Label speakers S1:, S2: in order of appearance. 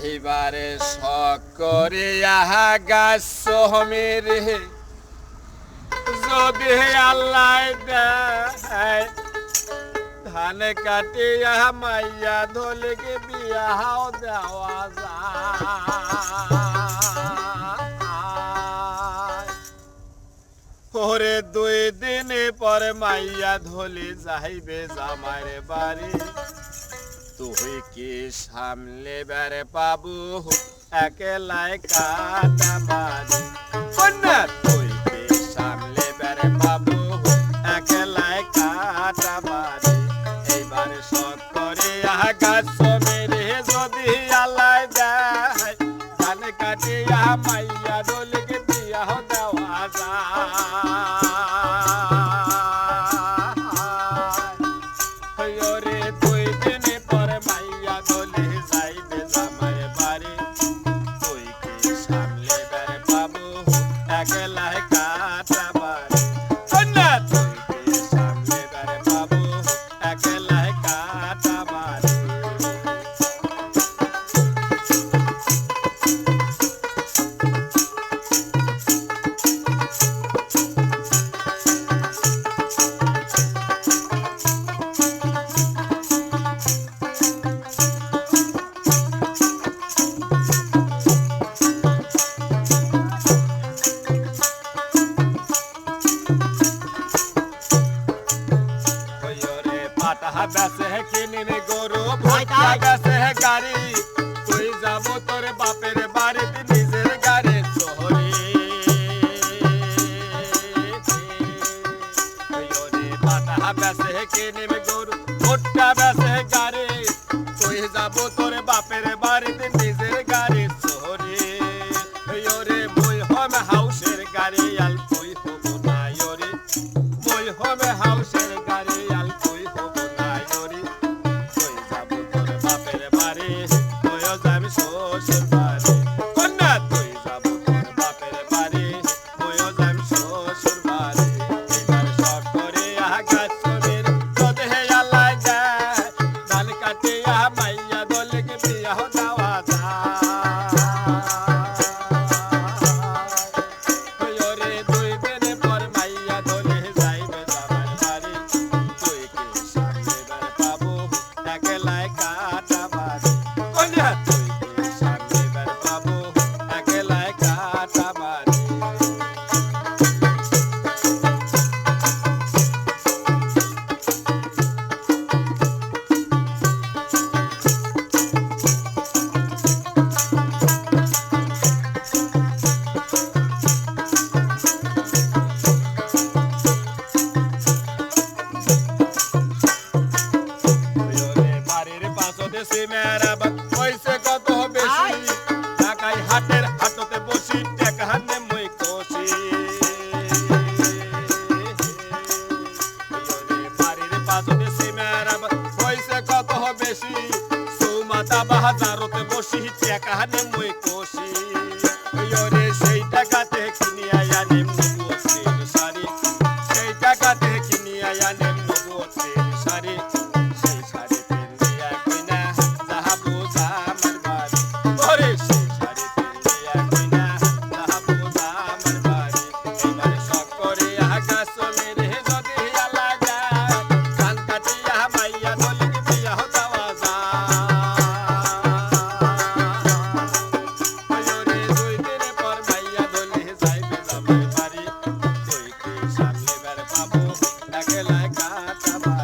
S1: এইবারে শখ করিয়া গাছ মেরে যদি আল্লাহ দেয় ধান কাটিয়া মাইয়া ধলিকে বিয়াও দেওয়া যায়। ওরে 2 দিন পরে মাইয়া ধলি যাইবে জামাইর বাড়ি, তুই কি সামলে বেড়ে পাবু একলাই কাটা বাড়ি? কন্যা তুই কি সামলে বেড়ে পাবু একলাই কাটা বাড়ি? এইবার শখ করে গাছ মেরে যদি আল্লাহ দেয় ধান কাটিয়া মাইয়া দলিকে বিয়া দেওয়া যায়। ওরে 2 দিন পরে মাইয়া দলি যাইবে জামাই বাড়ি, তুই কি সামলে বেড়ে পাবো একলাই কাটা বাড়ি? কন্যা তুই কি সামলে বেড়ে পাবো একলাই কাটা বাড়ি? পাটা বেসে কিনিনি গরু, ভুট্টা বেসে গাড়ি, তুই যাবো তোর বাপের বাড়িতে নিজের গাড়ি চড়ে। পাটা বেসে কিনিনি গরু, ভুট্টা বেসে গাড়ি, তুই যাবো তোর বাপের বাড়িতে নিজের গাড়ি চড়ে। ওরে মই হমে হাউসের গাড়ি আল তুই হব না ওরে, মই হমে হাউসের গাড়ি আল তুই হব না ওরে। তুই যাবো তোর বাপের বাড়ি, তুইও যাবি শ্বশুর বাড়ি। কন্যা তুই যাবো তোর বাপের বাড়ি, তুইও যাবি শ্বশুর বাড়ি। এইবার শখ করে গাছ মেরে যদি আল্লাহ দেয় ধান কাটিয়া মাইয়া দলিকে বিয়া দেওয়া যায়। ওরে 2 দিন পর মাইয়া দলি যাইবে জামাই বাড়ি, তুই কি সামনে বেড়ে পাবো একলাই কাটা বাড়ি? কন্যা তুই কি সামনে বেড়ে পাবো একলাই কাটা বাড়ি? ওরে বাড়ির পাশে সিমেরা হইছে কত বেশি, ঢাকাই হাটের হাটতে বসি টেকা হানে মই কষি। ওরে বাড়ির পাশে সিমেরা হইছে কত বেশি, সৌমাতা বাজারতে বসি টেকা হানে মই কষি। ওরে সেই টাকাতে কিনিয়া আনিম নবুয়তের শাড়ি, সেই টাকাতে কিনিয়া আনিম নবুয়তের শাড়ি। সেই শাড়ি পিন্দিয়া কইনা যাহাবো জামার বাড়ি, ওরে সেই শাড়ি পিন্দিয়া কইনা যাহাবো জামার বাড়ি। এইবারে শখ করে গাছ মেরে যদি আল্লাহ দেয় ধান কাটিয়া মাইয়া দলিকে বিয়া দেওয়া যায়। ওরে 2 দিন পর মাইয়া দলি যাইবে জামাই বাড়ি, তুই কি সামলে বেড়ে পাবো একলাই কাটা বাড়ি?